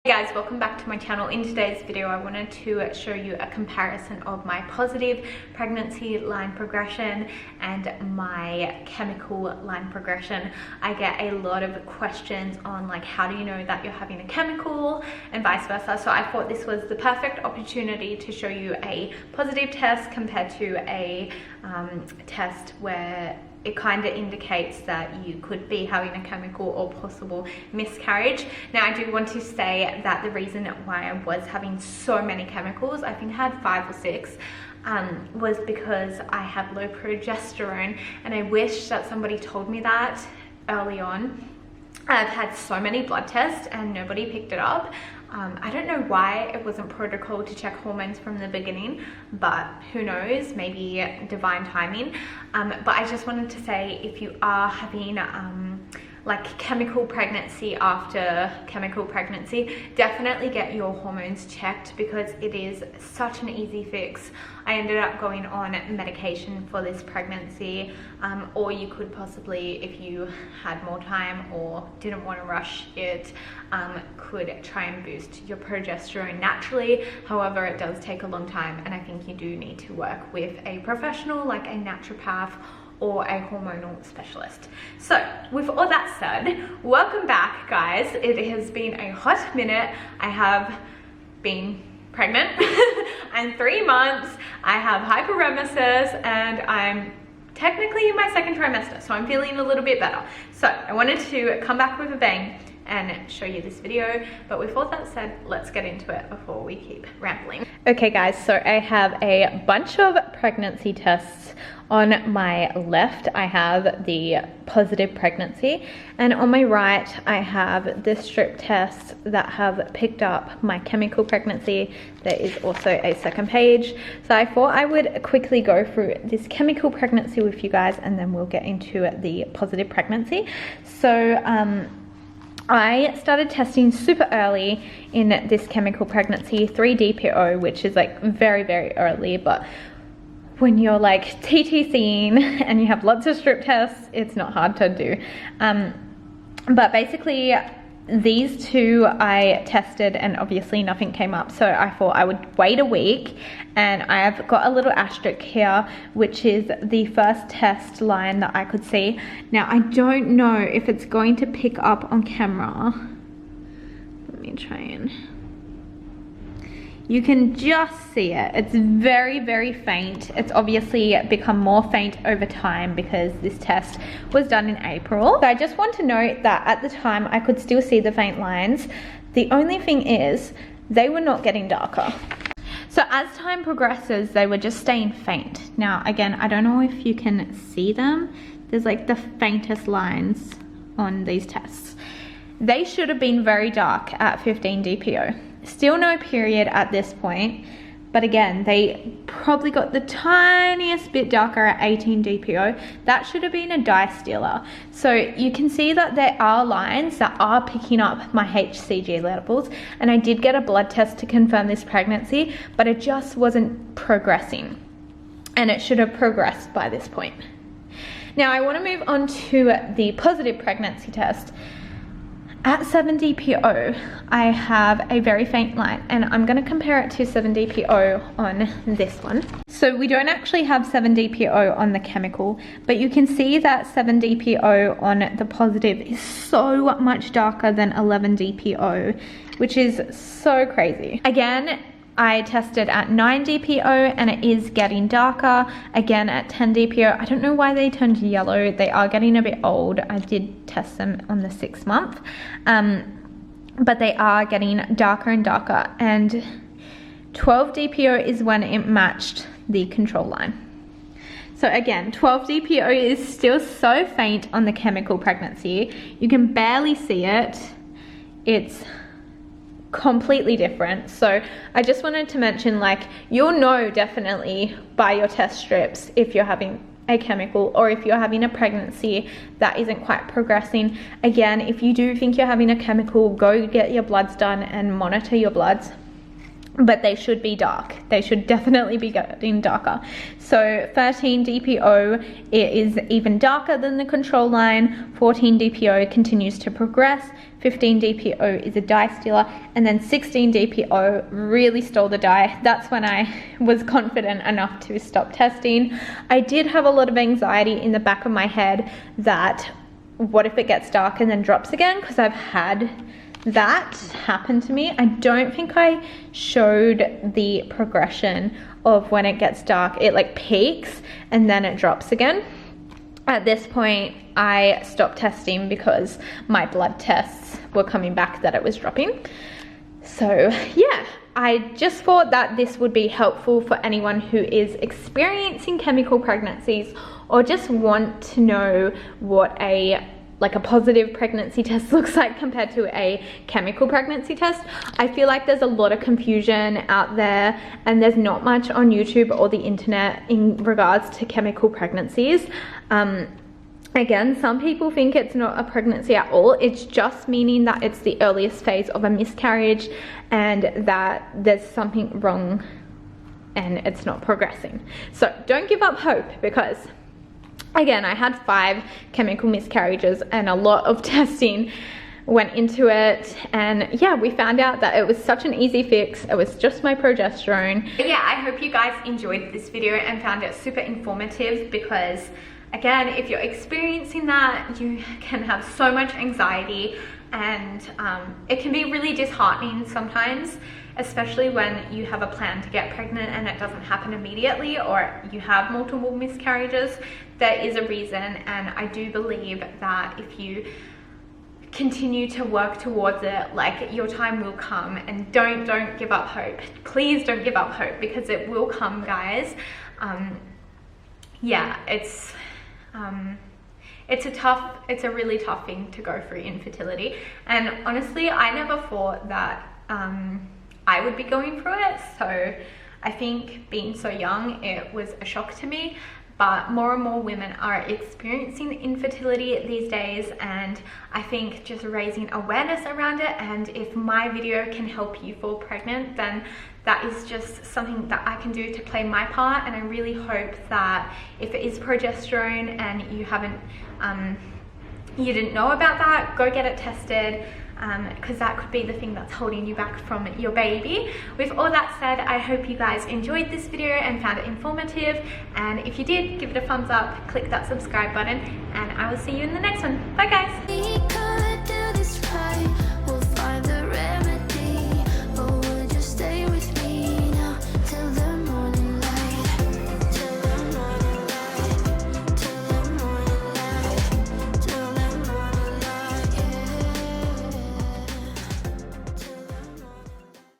Hey guys, welcome back to my channel. In today's video I wanted to show you a comparison of my positive pregnancy line progression and my chemical line progression. I get a lot of questions on like, how do you know that you're having a chemical and vice versa, so I thought this was the perfect opportunity to show you a positive test compared to a test where it kind of indicates that you could be having a chemical or possible miscarriage. Now I do want to say that the reason why I was having so many chemicals, I think I had 5 or 6, was because I have low progesterone, and I wish that somebody told me that early on. I've had so many blood tests and nobody picked it up. I don't know why it wasn't protocol to check hormones from the beginning, but who knows, maybe divine timing. But I just wanted to say, if you are having like chemical pregnancy after chemical pregnancy, definitely get your hormones checked because it is such an easy fix. I ended up going on medication for this pregnancy, or you could possibly, if you had more time or didn't want to rush it, could try and boost your progesterone naturally. However, it does take a long time, and I think you do need to work with a professional like a naturopath or a hormonal specialist. So with all that said, welcome back guys. It has been a hot minute. I have been pregnant. I'm 3 months. I have hyperemesis and I'm technically in my 2nd trimester, so I'm feeling a little bit better. So I wanted to come back with a bang and show you this video, but with all that said, let's get into it before we keep rambling. Okay guys, so I have a bunch of pregnancy tests. On my left I have the positive pregnancy, and on my right I have the strip tests that have picked up my chemical pregnancy. There is also a 2nd page, so I thought I would quickly go through this chemical pregnancy with you guys and then we'll get into the positive pregnancy. So I started testing super early in this chemical pregnancy, 3-DPO, which is like very, very early, but when you're like TTCing and you have lots of strip tests, it's not hard to do. But basically these 2 I tested and obviously nothing came up, so I thought I would wait a week, and I've got a little asterisk here which is the first test line that I could see. Now I don't know if it's going to pick up on camera. Let me try and... You can just see it. It's very, very faint. It's obviously become more faint over time because this test was done in April. So I just want to note that at the time I could still see the faint lines. The only thing is they were not getting darker. So as time progresses, they were just staying faint. Now, again, I don't know if you can see them. There's like the faintest lines on these tests. They should have been very dark at 15 DPO. Still no period at this point, but again, they probably got the tiniest bit darker at 18 DPO. That should have been a dye stealer. So you can see that there are lines that are picking up my HCG levels, and I did get a blood test to confirm this pregnancy, but it just wasn't progressing, and it should have progressed by this point. Now I want to move on to the positive pregnancy test. At 7 DPO, I have a very faint line, and I'm going to compare it to 7 DPO on this one. So we don't actually have 7 DPO on the chemical, but you can see that 7 DPO on the positive is so much darker than 11 DPO, which is so crazy. Again, I tested at 9 DPO and it is getting darker. Again at 10 DPO, I don't know why they turned yellow. They are getting a bit old. I did test them on the 6th month, but they are getting darker and darker. And 12 DPO is when it matched the control line. So again, 12 DPO is still so faint on the chemical pregnancy. You can barely see it. It's completely different. So I just wanted to mention, like, you'll know definitely by your test strips if you're having a chemical or if you're having a pregnancy that isn't quite progressing. Again, if you do think you're having a chemical, go get your bloods done and monitor your bloods. but they should be dark. They should definitely be getting darker. So 13 DPO, it is even darker than the control line. 14 DPO continues to progress. 15 DPO is a dye stealer, and then 16 DPO really stole the dye. That's when I was confident enough to stop testing. I did have a lot of anxiety in the back of my head that what if it gets dark and then drops again, because I've had that happened to me. I don't think I showed the progression of when it gets dark. It like peaks and then it drops again. At this point, I stopped testing because my blood tests were coming back that it was dropping. So yeah, I just thought that this would be helpful for anyone who is experiencing chemical pregnancies or just want to know what a positive pregnancy test looks like compared to a chemical pregnancy test. I feel like there's a lot of confusion out there, and there's not much on YouTube or the internet in regards to chemical pregnancies. Again, some people think it's not a pregnancy at all. It's just meaning that it's the earliest phase of a miscarriage and that there's something wrong and it's not progressing. So don't give up hope, because again, I had 5 chemical miscarriages and a lot of testing went into it, and yeah, we found out that it was such an easy fix. It was just my progesterone. But yeah, I hope you guys enjoyed this video and found it super informative, because again, if you're experiencing that, you can have so much anxiety, and it can be really disheartening sometimes, especially when you have a plan to get pregnant and it doesn't happen immediately, or you have multiple miscarriages. There is a reason, and I do believe that if you continue to work towards it, like, your time will come. And don't give up hope. Please don't give up hope, because it will come, guys. Yeah, it's a really tough thing to go through, infertility. And honestly, I never thought that I would be going through it. So I think being so young, it was a shock to me. But more and more women are experiencing infertility these days, and I think just raising awareness around it, and if my video can help you fall pregnant, then that is just something that I can do to play my part. And I really hope that if it is progesterone and you haven't, you didn't know about that, go get it tested, because that could be the thing that's holding you back from your baby. With all that said, I hope you guys enjoyed this video and found it informative, and if you did, give it a thumbs up, click that subscribe button, and I will see you in the next one. Bye guys.